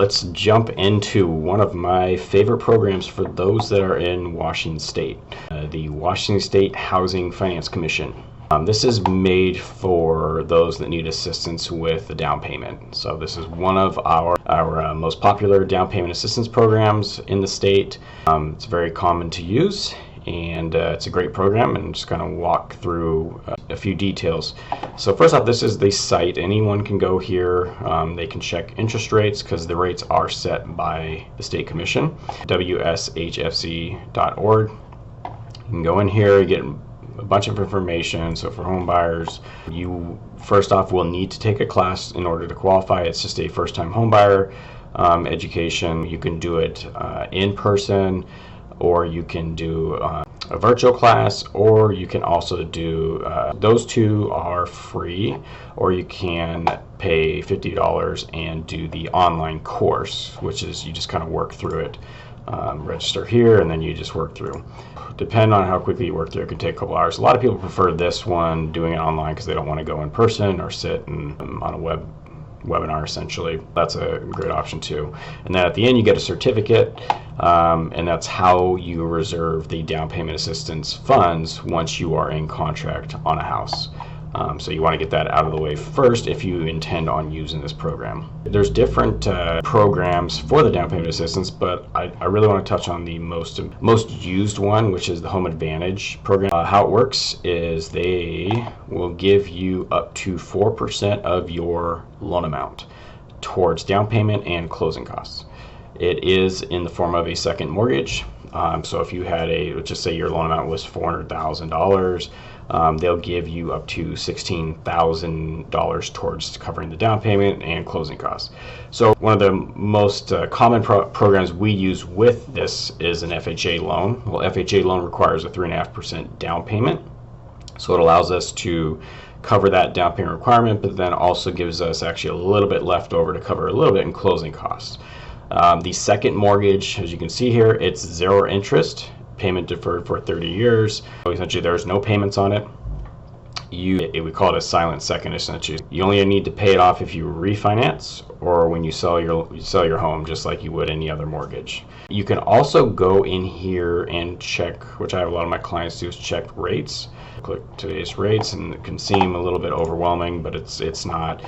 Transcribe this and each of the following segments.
Let's jump into one of my favorite programs for those that are in Washington State, the Washington State Housing Finance Commission. This is made for those that need assistance with the down payment. So this is one of our most popular down payment assistance programs in the state. It's very common to use, and it's a great program, and I'm just going to walk through a few details. So first off, this is the site. Anyone can go here. They can check interest rates because the rates are set by the State Commission, wshfc.org. You can go in here, you get a bunch of information. So for home buyers, you first off will need to take a class in order to qualify. It's just a first-time home buyer education. You can do it in person, or you can do a virtual class, or you can also do, those two are free, or you can pay $50 and do the online course, which is you just kind of work through it. Register here, and then you just work through. Depending on how quickly you work through, it can take a couple hours. A lot of people prefer this one, doing it online, because they don't want to go in person or sit on a webinar essentially. That's a great option too. And then at the end you get a certificate, and that's how you reserve the down payment assistance funds once you are in contract on a house. So you want to get that out of the way first if you intend on using this program. There's different programs for the down payment assistance, but I really want to touch on the most used one, which is the Home Advantage program. How it works is they will give you up to 4% of your loan amount towards down payment and closing costs. It is in the form of a second mortgage. So if you had let's just say your loan amount was $400,000, they'll give you up to $16,000 towards covering the down payment and closing costs. So one of the most common programs we use with this is an FHA loan. Well, FHA loan requires a 3.5% down payment, so it allows us to cover that down payment requirement, but then also gives us actually a little bit left over to cover a little bit in closing costs. The second mortgage, as you can see here, it's 0 interest, payment deferred for 30 years. So essentially there's no payments on it. We call it a silent second essentially. You only need to pay it off if you refinance or when you sell your home, just like you would any other mortgage. You can also go in here and check, which I have a lot of my clients do, is check rates. Click today's rates, and it can seem a little bit overwhelming, but it's not.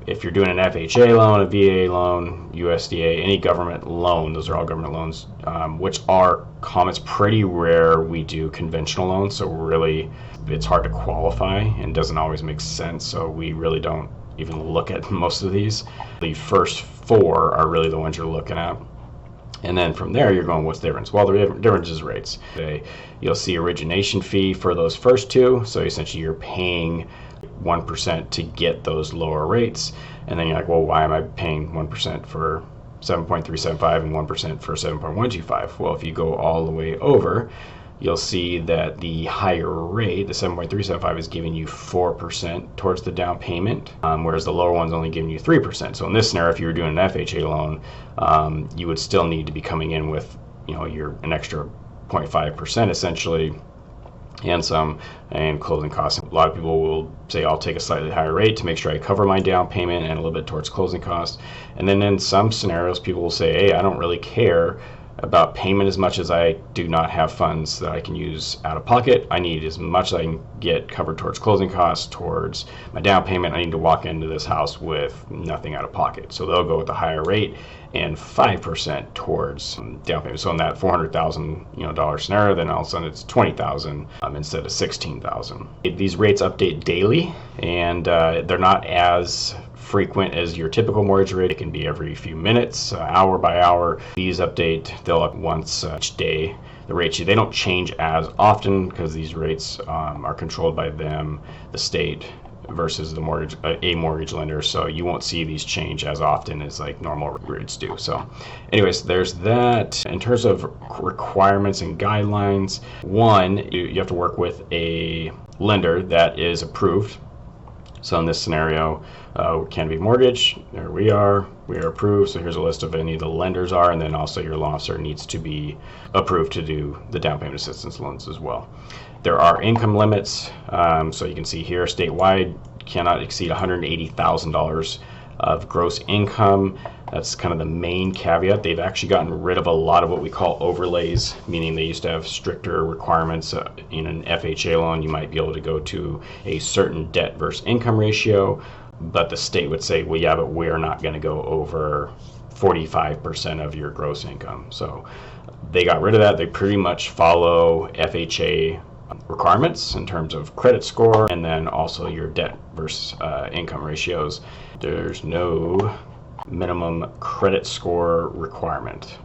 If you're doing an FHA loan, a VA loan, USDA, any government loan, those are all government loans, which are common. It's pretty rare we do conventional loans, so really it's hard to qualify and doesn't always make sense, so we really don't even look at most of these. The first 4 are really the ones you're looking at. And then from there, you're going, what's the difference? Well, the difference is rates. You'll see origination fee for those first 2, so essentially you're paying 1% to get those lower rates, and then you're like, well, why am I paying 1% for 7.375 and 1% for 7.125? Well, if you go all the way over, you'll see that the higher rate, the 7.375, is giving you 4% towards the down payment, whereas the lower one's only giving you 3%. So in this scenario, if you were doing an FHA loan, you would still need to be coming in with, an extra 0.5% essentially, and closing costs. A lot of people will say, I'll take a slightly higher rate to make sure I cover my down payment and a little bit towards closing costs. And then in some scenarios, people will say, hey, I don't really care about payment as much as I do not have funds that I can use out of pocket. I need as much as I can get covered towards closing costs, towards my down payment. I need to walk into this house with nothing out of pocket. So they'll go with the higher rate and 5% towards down payment. So in that $400,000 scenario, then all of a sudden it's $20,000 instead of $16,000. These rates update daily, and they're not as frequent as your typical mortgage rate. It can be every few minutes, hour by hour. These update, they'll up once each day. The rate sheet, they don't change as often because these rates are controlled by them, the state, versus the mortgage lender, so you won't see these change as often as like normal rates do. So anyways, there's that. In terms of requirements and guidelines, one, you have to work with a lender that is approved. So in this scenario, Canopy Mortgage, there we are approved. So here's a list of any of the lenders are, and then also your loan officer needs to be approved to do the down payment assistance loans as well. There are income limits, so you can see here, statewide cannot exceed $180,000 of gross income. That's kind of the main caveat. They've actually gotten rid of a lot of what we call overlays, meaning they used to have stricter requirements. In an FHA loan, you might be able to go to a certain debt versus income ratio, but the state would say, well, yeah, but we're not going to go over 45% of your gross income. So they got rid of that. They pretty much follow FHA requirements in terms of credit score and then also your debt versus income ratios. There's no minimum credit score requirement.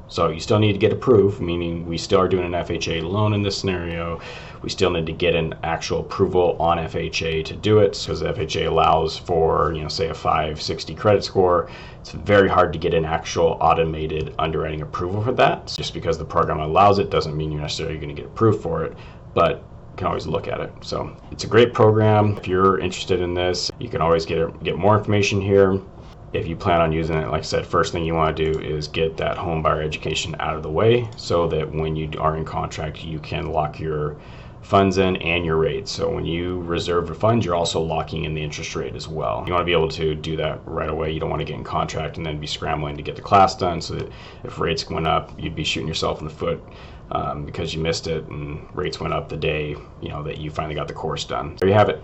So you still need to get approved, meaning we still are doing an FHA loan in this scenario. We still need to get an actual approval on FHA to do it, because FHA allows for, say a 560 credit score. It's very hard to get an actual automated underwriting approval for that. Just because the program allows it doesn't mean you're necessarily going to get approved for it, but you can always look at it. So it's a great program. If you're interested in this, you can always get more information here. If you plan on using it, like I said, first thing you want to do is get that home buyer education out of the way so that when you are in contract, you can lock your funds in and your rates. So when you reserve the funds, you're also locking in the interest rate as well. You want to be able to do that right away. You don't want to get in contract and then be scrambling to get the class done, so that if rates went up, you'd be shooting yourself in the foot because you missed it and rates went up the day that you finally got the course done. There you have it.